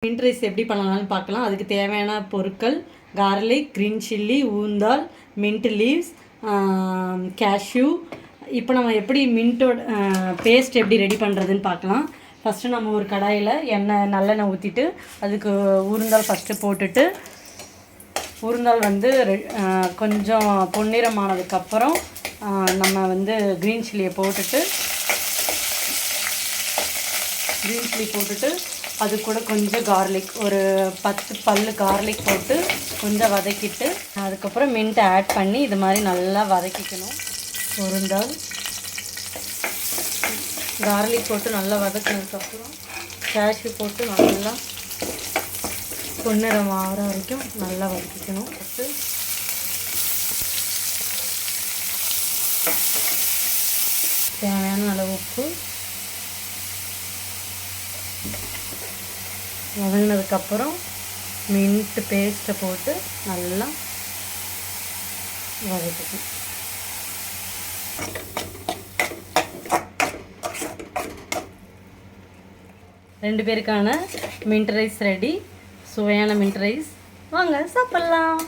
Mint rice எப்படி பண்ணலாம்னு பார்க்கலாம். அதுக்கு தேவையான பொருட்கள் கார்லிக், க்ரீன் சில்லி, ஊந்தால், மின்ட் லீவ்ஸ், கேஷ்யூ. இப்போ நம்ம எப்படி மின்ட்டோட பேஸ்ட் எப்படி ரெடி பண்ணுறதுன்னு பார்க்கலாம். ஃபஸ்ட்டு நம்ம ஒரு கடாயில் நல்லெண்ணெய் ஊற்றிட்டு அதுக்கு ஊறுந்தால் ஃபஸ்ட்டு போட்டுட்டு ஊறுந்தால் கொஞ்சம் பொன்னிறமானதுக்கப்புறம் நம்ம க்ரீன் சில்லியை போட்டுட்டு அது கூட கொஞ்சம் கார்லிக், ஒரு 10 பல்லு கார்லிக் போட்டு கொஞ்சம் வதக்கிட்டு அதுக்கப்புறம் மின்ட்டை ஆட் பண்ணி இது மாதிரி நல்லா வதக்கிக்கணும். ஊறுந்தால் கார்லிக் போட்டு நல்லா வதக்கினதுக்கப்புறம் கேஷ்யூ போட்டு நல்லா பொன்னிறம் ஆகிற வரைக்கும் நல்லா வதக்கிக்கணும். தேவையான அளவு உப்பு, வதங்கினதுக்கப்புறம் மின்ட் பேஸ்ட்டை போட்டு நல்லா வதக்கணும். ரெண்டு பேருக்கான மின்ட் ரைஸ் ரெடி. சுவையான மின்ட் ரைஸ், வாங்க சாப்பிட்லாம்.